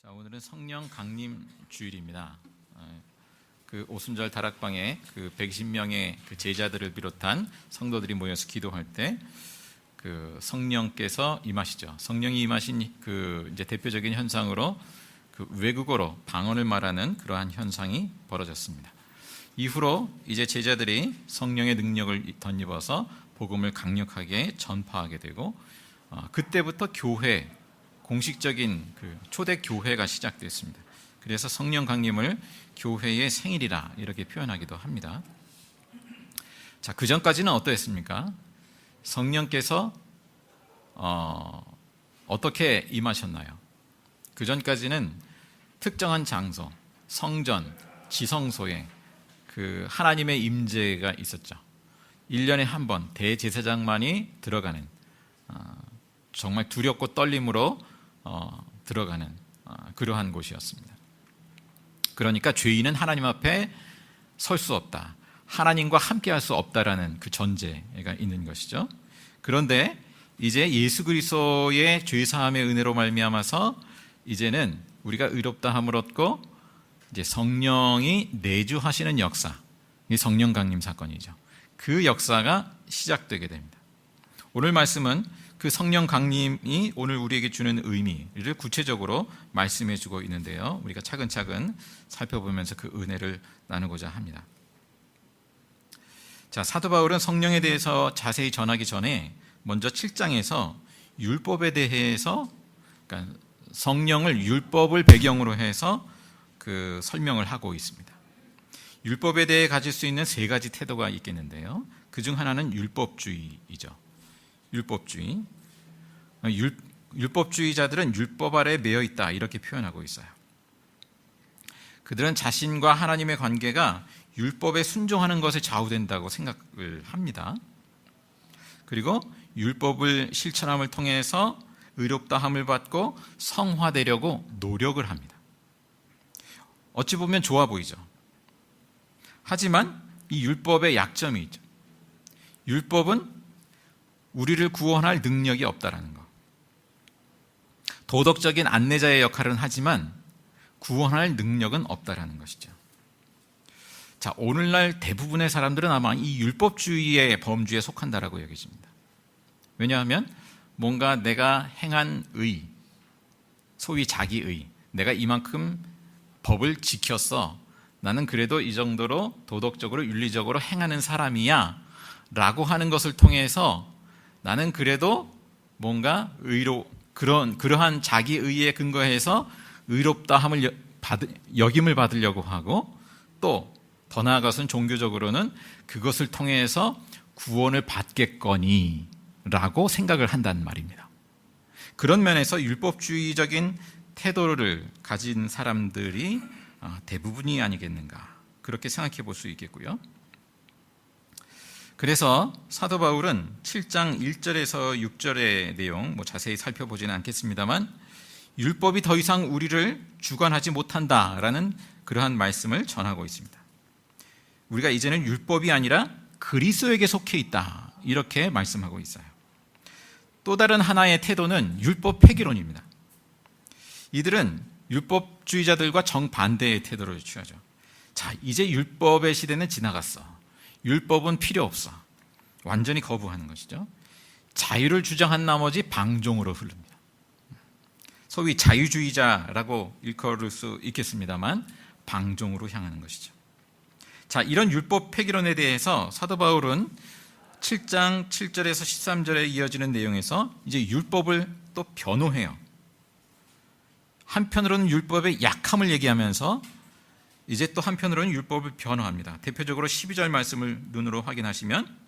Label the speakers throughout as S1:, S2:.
S1: 자, 오늘은 성령 강림 주일입니다. 그 오순절 다락방에 그 120명의 그 제자들을 비롯한 성도들이 모여서 기도할 때 그 성령께서 임하시죠. 성령이 임하신 그 이제 대표적인 현상으로 그 외국어로 방언을 말하는 그러한 현상이 벌어졌습니다. 이후로 이제 제자들이 성령의 능력을 덧입어서 복음을 강력하게 전파하게 되고 그때부터 교회 공식적인 그 초대 교회가 시작됐습니다. 그래서 성령 강림을 교회의 생일이라 이렇게 표현하기도 합니다. 자, 그 전까지는 어떠했습니까? 성령께서 어떻게 임하셨나요? 그 전까지는 특정한 장소, 성전, 지성소에 그 하나님의 임재가 있었죠. 1년에 한 번 대제사장만이 들어가는 정말 두렵고 떨림으로 들어가는 그러한 곳이었습니다. 그러니까 죄인은 하나님 앞에 설 수 없다, 하나님과 함께 할 수 없다라는 그 전제가 있는 것이죠. 그런데 이제 예수 그리스도의 죄 사함의 은혜로 말미암아서 이제는 우리가 의롭다함을 얻고 이제 성령이 내주하시는 역사, 이 성령 강림 사건이죠. 그 역사가 시작되게 됩니다. 오늘 말씀은 그 성령 강림이 오늘 우리에게 주는 의미를 구체적으로 말씀해 주고 있는데요. 우리가 차근차근 살펴보면서 그 은혜를 나누고자 합니다. 자, 사도 바울은 성령에 대해서 자세히 전하기 전에 먼저 7장에서 율법에 대해서, 그러니까 성령을 율법을 배경으로 해서 그 설명을 하고 있습니다. 율법에 대해 가질 수 있는 세 가지 태도가 있겠는데요. 그중 하나는 율법주의이죠. 율법주의. 율법주의자들은 율법 아래 매여 있다 이렇게 표현하고 있어요. 그들은 자신과 하나님의 관계가 율법에 순종하는 것에 좌우된다고 생각을 합니다. 그리고 율법을 실천함을 통해서 의롭다함을 받고 성화되려고 노력을 합니다. 어찌 보면 좋아 보이죠. 하지만 이 율법의 약점이 있죠. 율법은 우리를 구원할 능력이 없다라는 것. 도덕적인 안내자의 역할은 하지만 구원할 능력은 없다라는 것이죠. 자, 오늘날 대부분의 사람들은 아마 이 율법주의의 범주에 속한다라고 여겨집니다. 왜냐하면 뭔가 내가 행한 의, 소위 자기의, 내가 이만큼 법을 지켰어, 나는 그래도 이 정도로 도덕적으로 윤리적으로 행하는 사람이야 라고 하는 것을 통해서 나는 그래도 뭔가 그러한 자기의에 근거해서 의롭다함을 역임을 받으려고 하고, 또 더 나아가서는 종교적으로는 그것을 통해서 구원을 받겠거니 라고 생각을 한다는 말입니다. 그런 면에서 율법주의적인 태도를 가진 사람들이 대부분이 아니겠는가, 그렇게 생각해 볼 수 있겠고요. 그래서 사도 바울은 7장 1절에서 6절의 내용 자세히 살펴보지는 않겠습니다만, 율법이 더 이상 우리를 주관하지 못한다라는 그러한 말씀을 전하고 있습니다. 우리가 이제는 율법이 아니라 그리스도에게 속해 있다 이렇게 말씀하고 있어요. 또 다른 하나의 태도는 율법 폐기론입니다. 이들은 율법주의자들과 정반대의 태도를 취하죠. 자, 이제 율법의 시대는 지나갔어, 율법은 필요 없어, 완전히 거부하는 것이죠. 자유를 주장한 나머지 방종으로 흐릅니다. 소위 자유주의자라고 일컬을 수 있겠습니다만 방종으로 향하는 것이죠. 자, 이런 율법 폐기론에 대해서 사도 바울은 7장 7절에서 13절에 이어지는 내용에서 이제 율법을 또 변호해요. 한편으로는 율법의 약함을 얘기하면서 이제 또 한편으로는 율법을 변호합니다. 대표적으로 12절 말씀을 눈으로 확인하시면,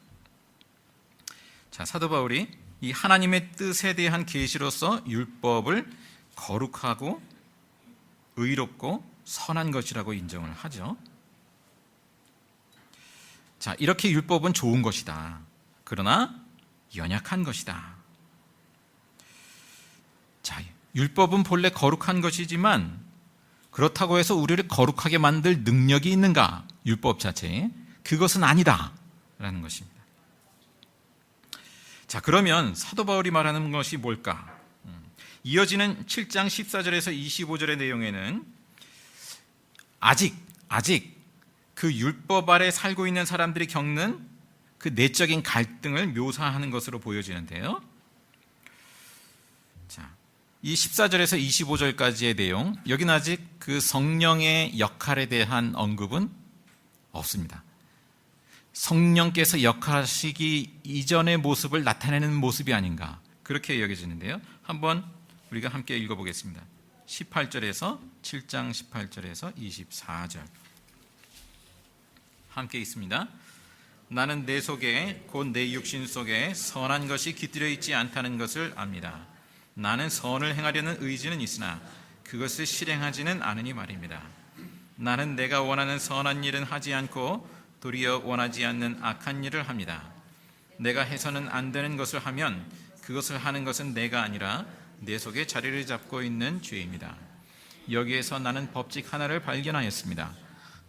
S1: 자, 사도 바울이 이 하나님의 뜻에 대한 계시로서 율법을 거룩하고 의롭고 선한 것이라고 인정을 하죠. 자, 이렇게 율법은 좋은 것이다, 그러나 연약한 것이다. 자, 율법은 본래 거룩한 것이지만 그렇다고 해서 우리를 거룩하게 만들 능력이 있는가? 율법 자체에 그것은 아니다 라는 것입니다. 자, 그러면 사도 바울이 말하는 것이 뭘까? 이어지는 7장 14절에서 25절의 내용에는 아직 그 율법 아래 살고 있는 사람들이 겪는 그 내적인 갈등을 묘사하는 것으로 보여지는데요. 자, 이 14절에서 25절까지의 내용, 여기는 아직 그 성령의 역할에 대한 언급은 없습니다. 성령께서 역할하시기 이전의 모습을 나타내는 모습이 아닌가, 그렇게 여겨지는데요. 한번 우리가 함께 읽어보겠습니다. 18절에서 7장 18절에서 24절 함께 있습니다. 나는 내 속에 곧 내 육신 속에 선한 것이 깃들여 있지 않다는 것을 압니다. 나는 선을 행하려는 의지는 있으나 그것을 실행하지는 않으니 말입니다. 나는 내가 원하는 선한 일은 하지 않고 도리어 원하지 않는 악한 일을 합니다. 내가 해서는 안 되는 것을 하면 그것을 하는 것은 내가 아니라 내 속에 자리를 잡고 있는 죄입니다. 여기에서 나는 법칙 하나를 발견하였습니다.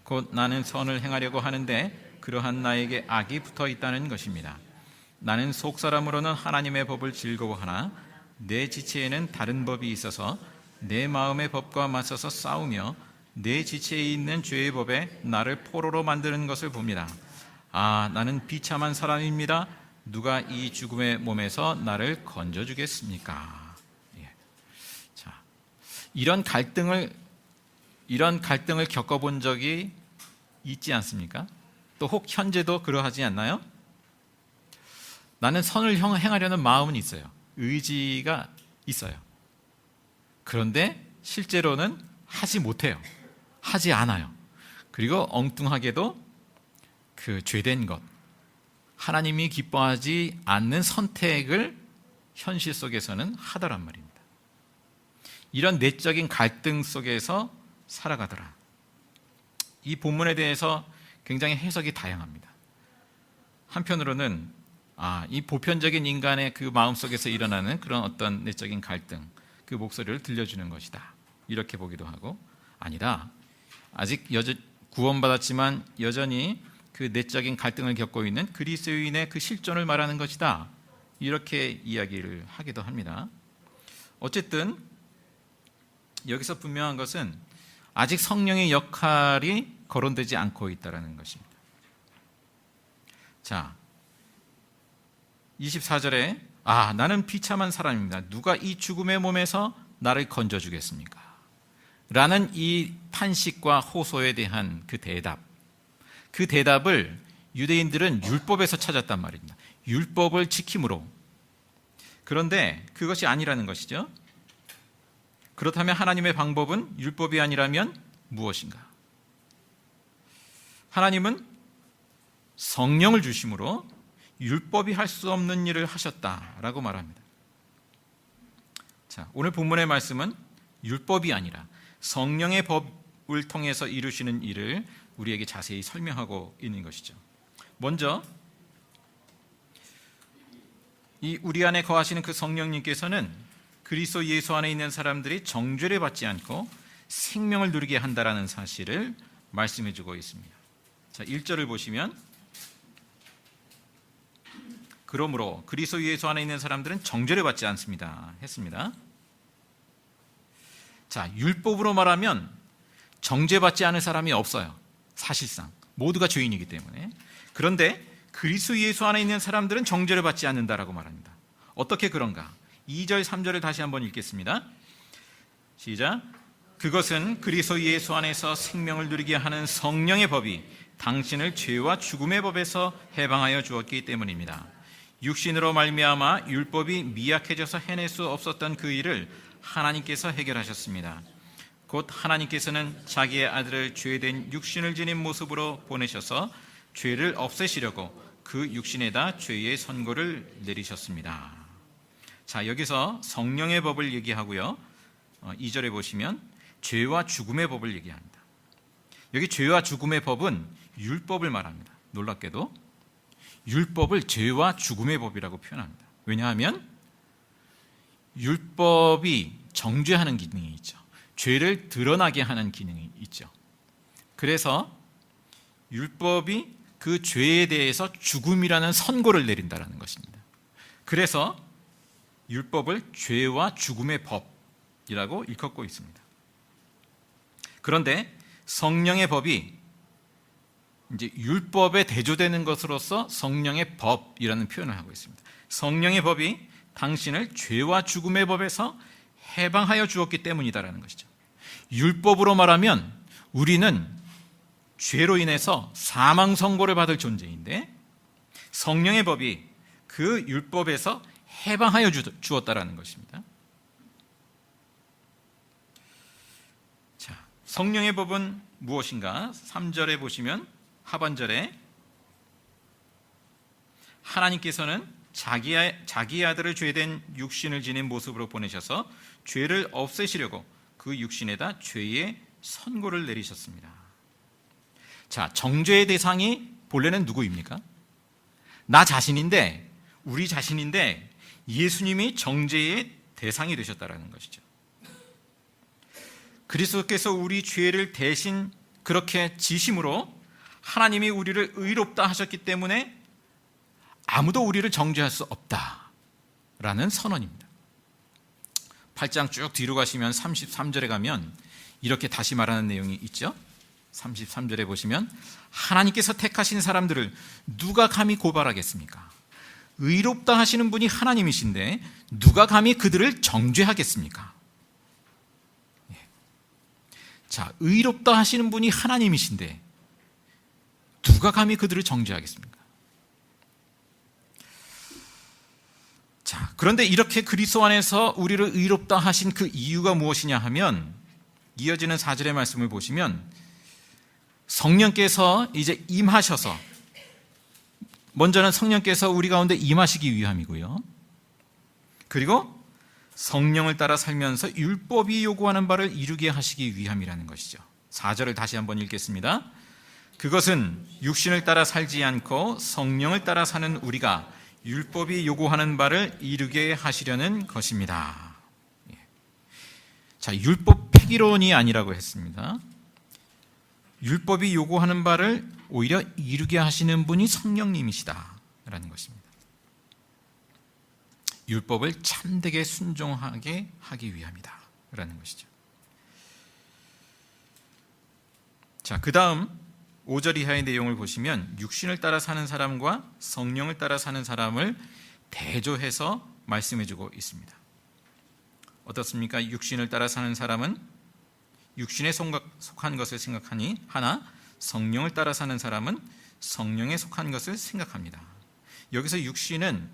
S1: 곧 나는 선을 행하려고 하는데 그러한 나에게 악이 붙어 있다는 것입니다. 나는 속사람으로는 하나님의 법을 즐거워하나 내 지체에는 다른 법이 있어서 내 마음의 법과 맞서서 싸우며 내 지체에 있는 죄의 법에 나를 포로로 만드는 것을 봅니다. 아, 나는 비참한 사람입니다. 누가 이 죽음의 몸에서 나를 건져주겠습니까? 자, 이런 갈등을 겪어본 적이 있지 않습니까? 또 혹 현재도 그러하지 않나요? 나는 선을 행하려는 마음은 있어요. 의지가 있어요. 그런데 실제로는 하지 못해요. 하지 않아요. 그리고 엉뚱하게도 그 죄된 것, 하나님이 기뻐하지 않는 선택을 현실 속에서는 하더란 말입니다. 이런 내적인 갈등 속에서 살아가더라. 이 본문에 대해서 굉장히 해석이 다양합니다. 한편으로는 이 보편적인 인간의 그 마음속에서 일어나는 그런 어떤 내적인 갈등, 그 목소리를 들려주는 것이다, 이렇게 보기도 하고, 아니다, 아직 구원받았지만 여전히 그 내적인 갈등을 겪고 있는 그리스도인의 그 실존을 말하는 것이다, 이렇게 이야기를 하기도 합니다. 어쨌든 여기서 분명한 것은 아직 성령의 역할이 거론되지 않고 있다는 것입니다. 자, 24절에 나는 비참한 사람입니다. 누가 이 죽음의 몸에서 나를 건져주겠습니까? 라는 이 탄식과 호소에 대한 그 대답을 유대인들은 율법에서 찾았단 말입니다. 율법을 지킴으로. 그런데 그것이 아니라는 것이죠. 그렇다면 하나님의 방법은 율법이 아니라면 무엇인가? 하나님은 성령을 주심으로 율법이 할 수 없는 일을 하셨다라고 말합니다. 자, 오늘 본문의 말씀은 율법이 아니라 성령의 법을 통해서 이루시는 일을 우리에게 자세히 설명하고 있는 것이죠. 먼저 이 우리 안에 거하시는 그 성령님께서는 그리스도 예수 안에 있는 사람들이 정죄를 받지 않고 생명을 누리게 한다라는 사실을 말씀해 주고 있습니다. 자, 1절을 보시면, 그러므로 그리스도 예수 안에 있는 사람들은 정죄를 받지 않습니다 했습니다. 자, 율법으로 말하면 정죄받지 않을 사람이 없어요. 사실상 모두가 죄인이기 때문에. 그런데 그리스도 예수 안에 있는 사람들은 정죄를 받지 않는다라고 말합니다. 어떻게 그런가? 2절 3절을 다시 한번 읽겠습니다. 시작. 그것은 그리스도 예수 안에서 생명을 누리게 하는 성령의 법이 당신을 죄와 죽음의 법에서 해방하여 주었기 때문입니다. 육신으로 말미암아 율법이 미약해져서 해낼 수 없었던 그 일을 하나님께서 해결하셨습니다. 곧 하나님께서는 자기의 아들을 죄된 육신을 지닌 모습으로 보내셔서 죄를 없애시려고 그 육신에다 죄의 선고를 내리셨습니다. 자, 여기서 성령의 법을 얘기하고요, 2절에 보시면 죄와 죽음의 법을 얘기합니다. 여기 죄와 죽음의 법은 율법을 말합니다. 놀랍게도 율법을 죄와 죽음의 법이라고 표현합니다. 왜냐하면 율법이 정죄하는 기능이 있죠. 죄를 드러나게 하는 기능이 있죠. 그래서 율법이 그 죄에 대해서 죽음이라는 선고를 내린다는 것입니다. 그래서 율법을 죄와 죽음의 법이라고 일컫고 있습니다. 그런데 성령의 법이 이제 율법에 대조되는 것으로서 성령의 법이라는 표현을 하고 있습니다. 성령의 법이 당신을 죄와 죽음의 법에서 해방하여 주었기 때문이다라는 것이죠. 율법으로 말하면 우리는 죄로 인해서 사망 선고를 받을 존재인데, 성령의 법이 그 율법에서 해방하여 주었다라는 것입니다. 자, 성령의 법은 무엇인가? 3절에 보시면 하반절에 하나님께서는 자기 아들을 죄된 육신을 지닌 모습으로 보내셔서 죄를 없애시려고 그 육신에다 죄의 선고를 내리셨습니다. 자, 정죄의 대상이 본래는 누구입니까? 나 자신인데, 우리 자신인데 예수님이 정죄의 대상이 되셨다라는 것이죠. 그리스도께서 우리 죄를 대신 그렇게 지심으로 하나님이 우리를 의롭다 하셨기 때문에 아무도 우리를 정죄할 수 없다라는 선언입니다. 8장 쭉 뒤로 가시면 33절에 가면 이렇게 다시 말하는 내용이 있죠. 33절에 보시면 하나님께서 택하신 사람들을 누가 감히 고발하겠습니까? 의롭다 하시는 분이 하나님이신데 누가 감히 그들을 정죄하겠습니까? 자, 의롭다 하시는 분이 하나님이신데 누가 감히 그들을 정죄하겠습니까? 자, 그런데 이렇게 그리스도 안에서 우리를 의롭다 하신 그 이유가 무엇이냐 하면, 이어지는 4절의 말씀을 보시면 성령께서 이제 임하셔서, 먼저는 성령께서 우리 가운데 임하시기 위함이고요, 그리고 성령을 따라 살면서 율법이 요구하는 바를 이루게 하시기 위함이라는 것이죠. 4절을 다시 한번 읽겠습니다. 그것은 육신을 따라 살지 않고 성령을 따라 사는 우리가 율법이 요구하는 바를 이루게 하시려는 것입니다. 자, 율법 폐기론이 아니라고 했습니다. 율법이 요구하는 바를 오히려 이루게 하시는 분이 성령님이시다라는 것입니다. 율법을 참되게 순종하게 하기 위함이다라는 것이죠. 자, 그 다음 5절 이하의 내용을 보시면 육신을 따라 사는 사람과 성령을 따라 사는 사람을 대조해서 말씀해주고 있습니다. 어떻습니까? 육신을 따라 사는 사람은 육신에 속한 것을 생각하니 하나, 성령을 따라 사는 사람은 성령에 속한 것을 생각합니다. 여기서 육신은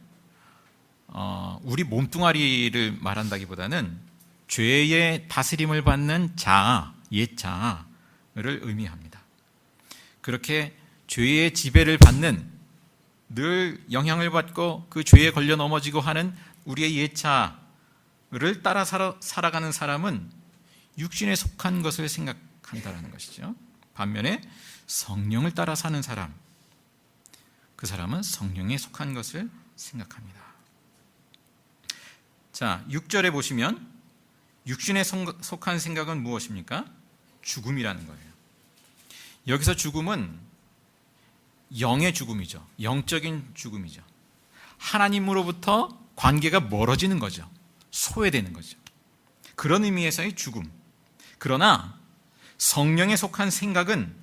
S1: 우리 몸뚱아리를 말한다기보다는 죄의 다스림을 받는 자아, 옛 자아를 의미합니다. 그렇게 죄의 지배를 받는, 늘 영향을 받고 그 죄에 걸려 넘어지고 하는 우리의 옛 자아를 따라 살아가는 사람은 육신에 속한 것을 생각한다는 것이죠. 반면에 성령을 따라 사는 사람, 그 사람은 성령에 속한 것을 생각합니다. 자, 6절에 보시면 육신에 속한 생각은 무엇입니까? 죽음이라는 거예요. 여기서 죽음은 영의 죽음이죠. 영적인 죽음이죠. 하나님으로부터 관계가 멀어지는 거죠. 소외되는 거죠. 그런 의미에서의 죽음. 그러나 성령에 속한 생각은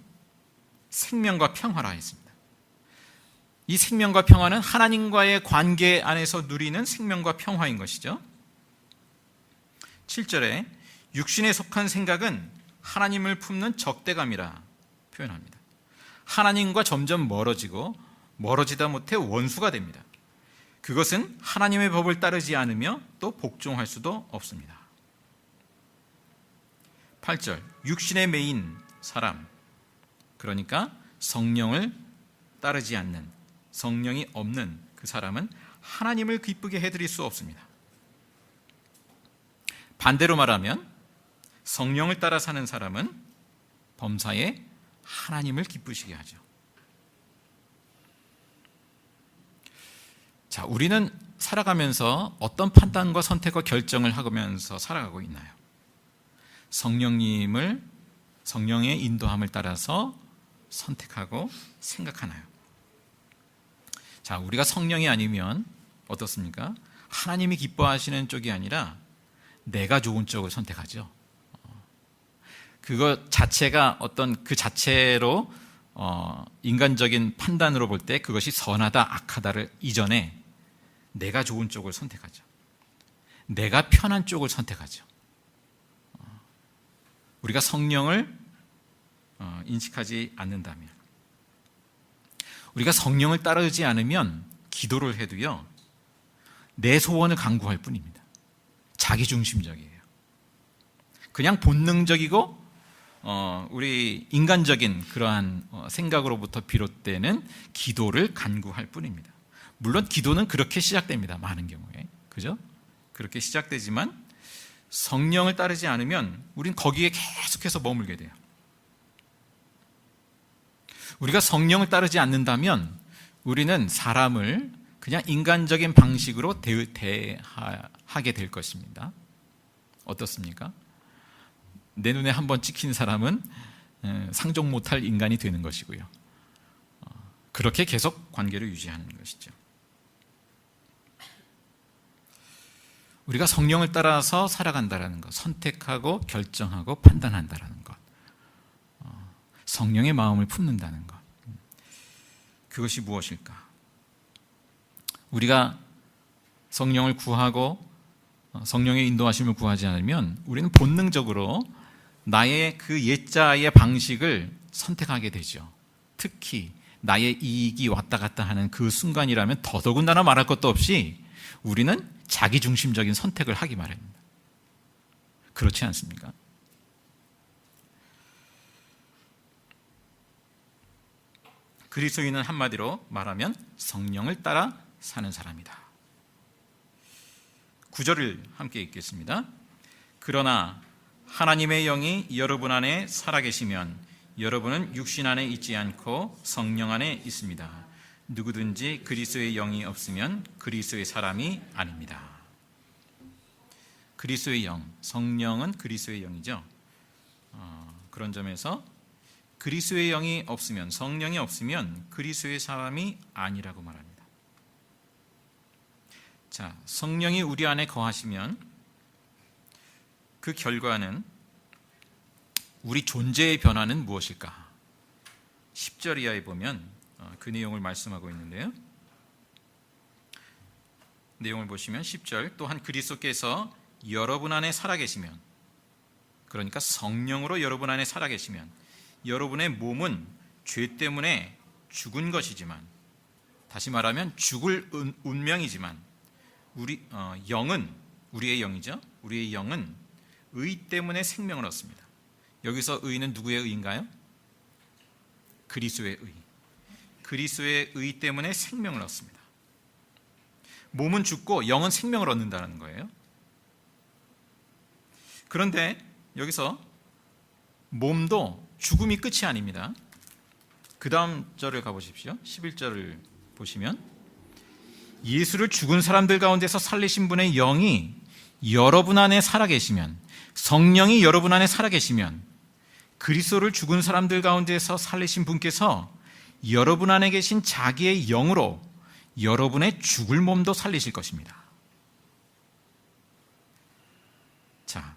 S1: 생명과 평화라 했습니다. 이 생명과 평화는 하나님과의 관계 안에서 누리는 생명과 평화인 것이죠. 7절에 육신에 속한 생각은 하나님을 품는 적대감이라 표현합니다. 하나님과 점점 멀어지다 못해 원수가 됩니다. 그것은 하나님의 법을 따르지 않으며 또 복종할 수도 없습니다. 8절, 육신의 매인 사람, 그러니까 성령을 따르지 않는, 성령이 없는 그 사람은 하나님을 기쁘게 해드릴 수 없습니다. 반대로 말하면 성령을 따라 사는 사람은 범사에 하나님을 기쁘시게 하죠. 자, 우리는 살아가면서 어떤 판단과 선택과 결정을 하면서 살아가고 있나요? 성령의 인도함을 따라서 선택하고 생각하나요? 자, 우리가 성령이 아니면 어떻습니까? 하나님이 기뻐하시는 쪽이 아니라 내가 좋은 쪽을 선택하죠. 그것 자체가 어떤 그 자체로 인간적인 판단으로 볼 때 그것이 선하다 악하다를 이전에 내가 좋은 쪽을 선택하죠. 내가 편한 쪽을 선택하죠. 우리가 성령을 인식하지 않는다면, 우리가 성령을 따르지 않으면 기도를 해도요 내 소원을 강구할 뿐입니다. 자기중심적이에요. 그냥 본능적이고 우리 인간적인 그러한 생각으로부터 비롯되는 기도를 간구할 뿐입니다. 물론 기도는 그렇게 시작됩니다. 많은 경우에. 그죠? 그렇게 시작되지만 성령을 따르지 않으면 우린 거기에 계속해서 머물게 돼요. 우리가 성령을 따르지 않는다면 우리는 사람을 그냥 인간적인 방식으로 대하게 될 것입니다. 어떻습니까? 내 눈에 한번 찍힌 사람은 상종 못할 인간이 되는 것이고요. 그렇게 계속 관계를 유지하는 것이죠. 우리가 성령을 따라서 살아간다는 것, 선택하고 결정하고 판단한다는 것, 성령의 마음을 품는다는 것, 그것이 무엇일까? 우리가 성령을 구하고 성령의 인도하심을 구하지 않으면 우리는 본능적으로 나의 그 옛자의 방식을 선택하게 되죠. 특히 나의 이익이 왔다 갔다 하는 그 순간이라면 더더군다나 말할 것도 없이 우리는 자기중심적인 선택을 하기 마련입니다. 그렇지 않습니까? 그리스도인은 한마디로 말하면 성령을 따라 사는 사람이다. 9절을 함께 읽겠습니다. 그러나 하나님의 영이 여러분 안에 살아계시면 여러분은 육신 안에 있지 않고 성령 안에 있습니다. 누구든지 그리스도의 영이 없으면 그리스도의 사람이 아닙니다. 그리스도의 영, 성령은 그리스도의 영이죠. 그런 점에서 그리스도의 영이 없으면, 성령이 없으면 그리스도의 사람이 아니라고 말합니다. 자, 성령이 우리 안에 거하시면 그 결과는, 우리 존재의 변화는 무엇일까? 10절 이하에 보면 그 내용을 말씀하고 있는데요. 내용을 보시면 10절, 또한 그리스도께서 여러분 안에 살아계시면, 그러니까 성령으로 여러분 안에 살아계시면 여러분의 몸은 죄 때문에 죽은 것이지만, 다시 말하면 죽을 운명이지만 영은, 우리의 영이죠. 우리의 영은 의 때문에 생명을 얻습니다. 여기서 의는 누구의 의인가요? 그리스도의 의. 그리스도의 의 때문에 생명을 얻습니다. 몸은 죽고 영은 생명을 얻는다는 거예요. 그런데 여기서 몸도 죽음이 끝이 아닙니다. 그 다음 절을 가보십시오. 11절을 보시면, 예수를 죽은 사람들 가운데서 살리신 분의 영이 여러분 안에 살아계시면, 성령이 여러분 안에 살아계시면 그리스도를 죽은 사람들 가운데서 살리신 분께서 여러분 안에 계신 자기의 영으로 여러분의 죽을 몸도 살리실 것입니다. 자,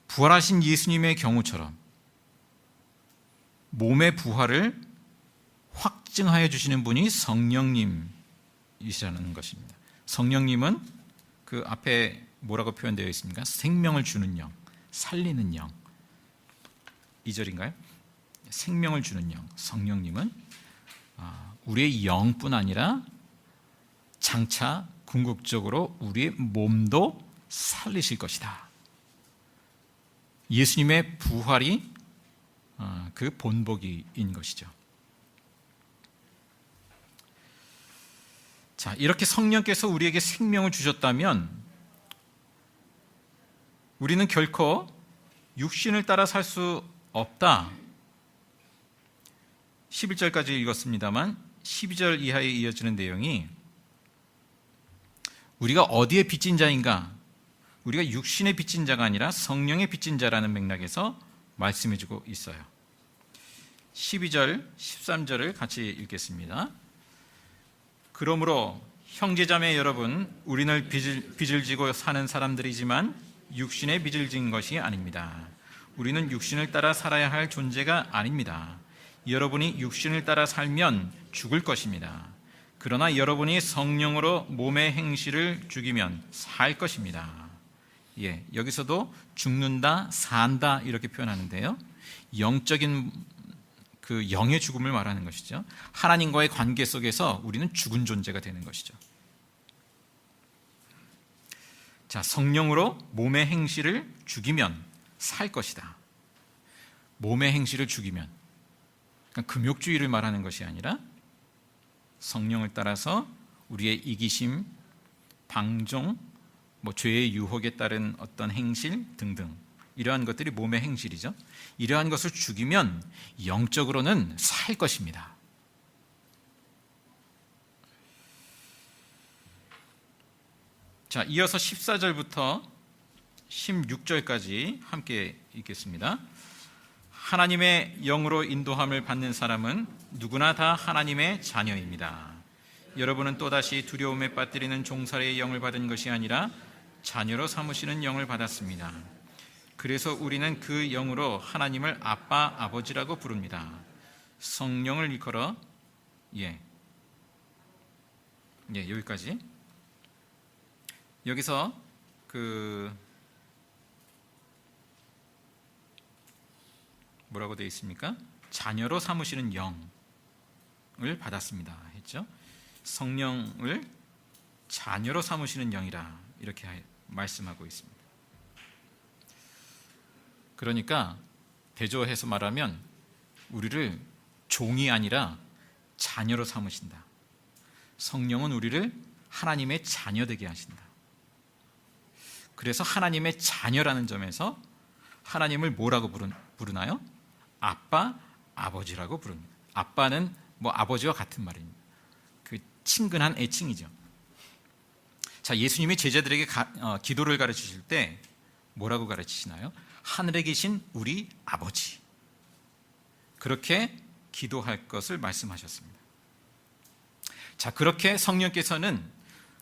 S1: 부활하신 예수님의 경우처럼 몸의 부활을 확증하여 주시는 분이 성령님이시라는 것입니다. 성령님은 그 앞에 뭐라고 표현되어 있습니까? 생명을 주는 영, 살리는 영. 2절인가요? 생명을 주는 영. 성령님은 우리의 영뿐 아니라 장차 궁극적으로 우리의 몸도 살리실 것이다. 예수님의 부활이 그 본보기인 것이죠. 자, 이렇게 성령께서 우리에게 생명을 주셨다면 우리는 결코 육신을 따라 살 수 없다. 11절까지 읽었습니다만 12절 이하에 이어지는 내용이 우리가 어디에 빚진 자인가? 우리가 육신의 빚진 자가 아니라 성령의 빚진 자라는 맥락에서 말씀해주고 있어요. 12절, 13절을 같이 읽겠습니다. 그러므로 형제자매 여러분, 우리는 빚을 지고 사는 사람들이지만 육신의 빚을 진 것이 아닙니다. 우리는 육신을 따라 살아야 할 존재가 아닙니다. 여러분이 육신을 따라 살면 죽을 것입니다. 그러나 여러분이 성령으로 몸의 행실을 죽이면 살 것입니다. 여기서도 죽는다, 산다 이렇게 표현하는데요. 영적인 그 영의 죽음을 말하는 것이죠. 하나님과의 관계 속에서 우리는 죽은 존재가 되는 것이죠. 자, 성령으로 몸의 행실을 죽이면 살 것이다. 몸의 행실을 죽이면, 그러니까 금욕주의를 말하는 것이 아니라 성령을 따라서 우리의 이기심, 방종, 죄의 유혹에 따른 어떤 행실 등등, 이러한 것들이 몸의 행실이죠. 이러한 것을 죽이면 영적으로는 살 것입니다. 자, 이어서 14절부터 16절까지 함께 읽겠습니다. 하나님의 영으로 인도함을 받는 사람은 누구나 다 하나님의 자녀입니다. 여러분은 또다시 두려움에 빠뜨리는 종살이의 영을 받은 것이 아니라 자녀로 삼으시는 영을 받았습니다. 그래서 우리는 그 영으로 하나님을 아빠, 아버지라고 부릅니다. 성령을 일컬어 여기까지. 여기서 뭐라고 되어 있습니까? 자녀로 삼으시는 영을 받았습니다 했죠. 성령을 자녀로 삼으시는 영이라 이렇게 말씀하고 있습니다. 그러니까 대조해서 말하면 우리를 종이 아니라 자녀로 삼으신다. 성령은 우리를 하나님의 자녀 되게 하신다. 그래서 하나님의 자녀라는 점에서 하나님을 뭐라고 부르나요? 아빠, 아버지라고 부릅니다. 아빠는 아버지와 같은 말입니다. 그 친근한 애칭이죠. 자, 예수님이 제자들에게 기도를 가르치실 때 뭐라고 가르치시나요? 하늘에 계신 우리 아버지, 그렇게 기도할 것을 말씀하셨습니다. 자, 그렇게 성령께서는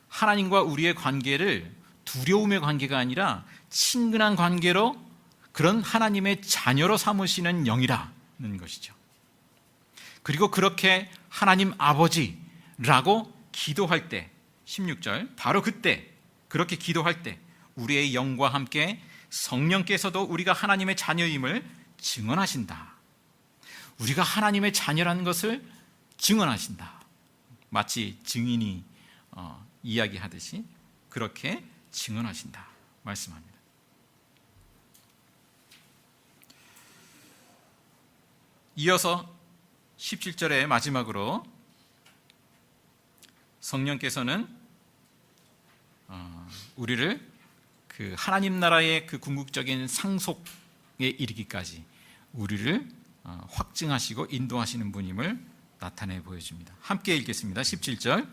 S1: 하나님과 우리의 관계를 두려움의 관계가 아니라 친근한 관계로, 그런 하나님의 자녀로 삼으시는 영이라는 것이죠. 그리고 그렇게 하나님 아버지라고 기도할 때, 16절, 바로 그때 그렇게 기도할 때 우리의 영과 함께 성령께서도 우리가 하나님의 자녀임을 증언하신다. 우리가 하나님의 자녀라는 것을 증언하신다. 마치 증인이 이야기하듯이 그렇게 증언하신다 말씀합니다. 이어서 17절의 마지막으로 성령께서는 우리를 그 하나님 나라의 그 궁극적인 상속에 이르기까지 우리를 확증하시고 인도하시는 분임을 나타내 보여줍니다. 함께 읽겠습니다. 17절,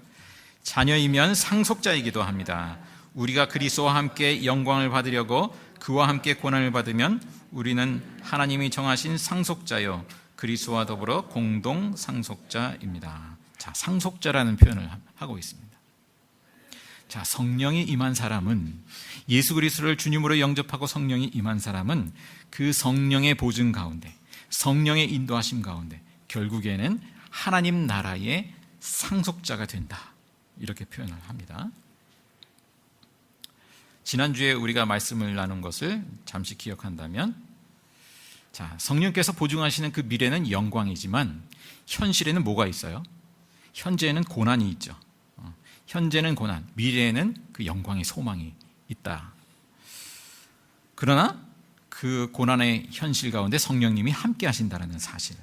S1: 자녀이면 상속자이기도 합니다. 우리가 그리스도와 함께 영광을 받으려고 그와 함께 고난을 받으면 우리는 하나님이 정하신 상속자요 그리스도와 더불어 공동 상속자입니다. 자, 상속자라는 표현을 하고 있습니다. 자, 성령이 임한 사람은, 예수 그리스도를 주님으로 영접하고 성령이 임한 사람은 그 성령의 보증 가운데, 성령의 인도하심 가운데 결국에는 하나님 나라의 상속자가 된다, 이렇게 표현을 합니다. 지난주에 우리가 말씀을 나눈 것을 잠시 기억한다면, 자, 성령께서 보증하시는 그 미래는 영광이지만 현실에는 뭐가 있어요? 현재에는 고난이 있죠. 현재는 고난, 미래에는 그 영광의 소망이 있다. 그러나 그 고난의 현실 가운데 성령님이 함께 하신다는 사실을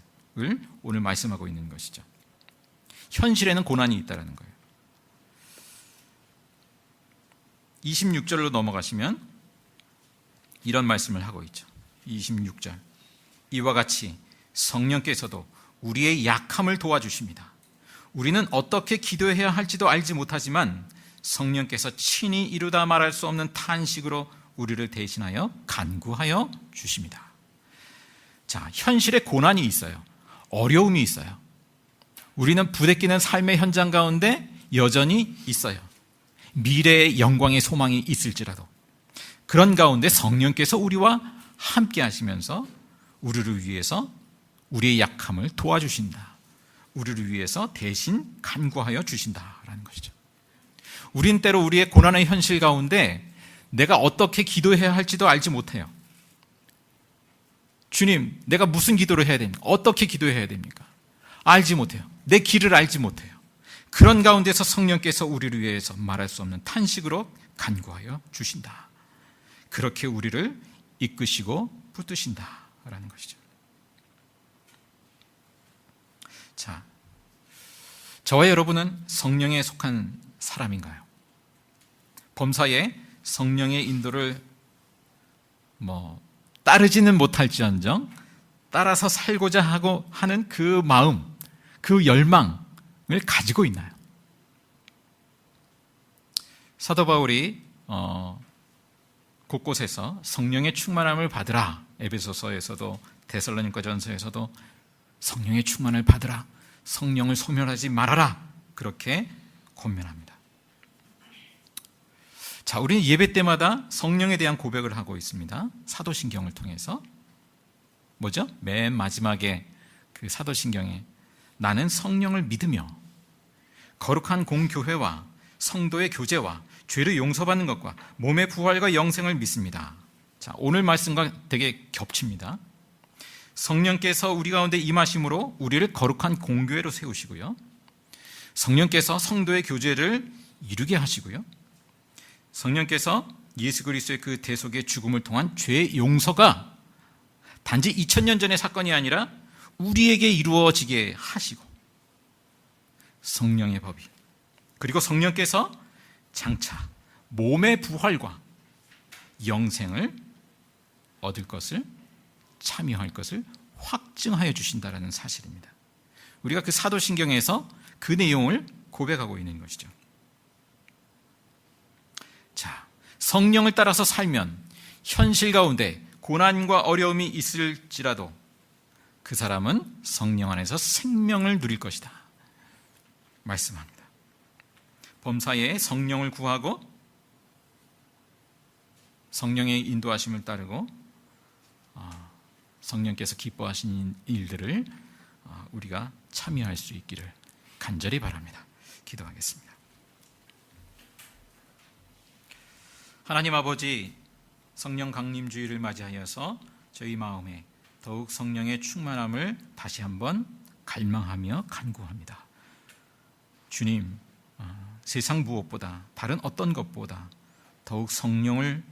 S1: 오늘 말씀하고 있는 것이죠. 현실에는 고난이 있다는 거예요. 26절로 넘어가시면 이런 말씀을 하고 있죠. 26절, 이와 같이 성령께서도 우리의 약함을 도와주십니다. 우리는 어떻게 기도해야 할지도 알지 못하지만 성령께서 친히 이루다 말할 수 없는 탄식으로 우리를 대신하여 간구하여 주십니다. 자, 현실에 고난이 있어요. 어려움이 있어요. 우리는 부대끼는 삶의 현장 가운데 여전히 있어요. 미래의 영광의 소망이 있을지라도 그런 가운데 성령께서 우리와 함께 하시면서 우리를 위해서 우리의 약함을 도와주신다. 우리를 위해서 대신 간구하여 주신다라는 것이죠. 우린 때로 우리의 고난의 현실 가운데 내가 어떻게 기도해야 할지도 알지 못해요. 주님, 내가 무슨 기도를 해야 됩니까? 어떻게 기도해야 됩니까? 알지 못해요. 내 길을 알지 못해요. 그런 가운데서 성령께서 우리를 위해서 말할 수 없는 탄식으로 간구하여 주신다. 그렇게 우리를 이끄시고 붙드신다라는 것이죠. 자, 저와 여러분은 성령에 속한 사람인가요? 범사에 성령의 인도를 따르지는 못할지언정 따라서 살고자 하고 하는 그 마음, 그 열망을 가지고 있나요? 사도 바울이 곳곳에서 성령의 충만함을 받으라, 에베소서에서도 데살로니가전서에서도 성령의 충만을 받으라, 성령을 소멸하지 말아라, 그렇게 권면합니다. 자, 우리는 예배 때마다 성령에 대한 고백을 하고 있습니다. 사도신경을 통해서. 뭐죠? 맨 마지막에 그 사도신경에 나는 성령을 믿으며 거룩한 공교회와 성도의 교제와 죄를 용서받는 것과 몸의 부활과 영생을 믿습니다. 자, 오늘 말씀과 되게 겹칩니다. 성령께서 우리 가운데 임하심으로 우리를 거룩한 공교회로 세우시고요, 성령께서 성도의 교제를 이루게 하시고요, 성령께서 예수 그리스도의 그 대속의 죽음을 통한 죄 용서가 단지 2000년 전의 사건이 아니라 우리에게 이루어지게 하시고, 성령의 법이, 그리고 성령께서 장차 몸의 부활과 영생을 얻을 것을, 참여할 것을 확증하여 주신다라는 사실입니다. 우리가 그 사도신경에서 그 내용을 고백하고 있는 것이죠. 자, 성령을 따라서 살면 현실 가운데 고난과 어려움이 있을지라도 그 사람은 성령 안에서 생명을 누릴 것이다 말씀합니다. 범사에 성령을 구하고 성령의 인도하심을 따르고 성령께서 기뻐하신 일들을 우리가 참여할 수 있기를 간절히 바랍니다. 기도하겠습니다. 하나님 아버지, 성령 강림주의를 맞이하여서 저희 마음에 더욱 성령의 충만함을 다시 한번 갈망하며 간구합니다. 주님, 세상 무엇보다, 다른 어떤 것보다 더욱 성령의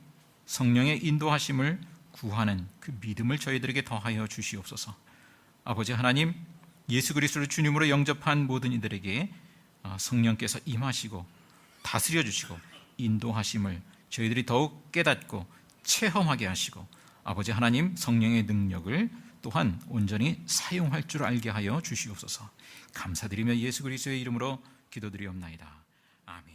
S1: 인도하심을 구하는 그 믿음을 저희들에게 더하여 주시옵소서. 아버지 하나님, 예수 그리스도를 주님으로 영접한 모든 이들에게 성령께서 임하시고 다스려 주시고 인도하심을 저희들이 더욱 깨닫고 체험하게 하시고, 아버지 하나님, 성령의 능력을 또한 온전히 사용할 줄 알게 하여 주시옵소서. 감사드리며 예수 그리스도의 이름으로 기도드리옵나이다. 아멘.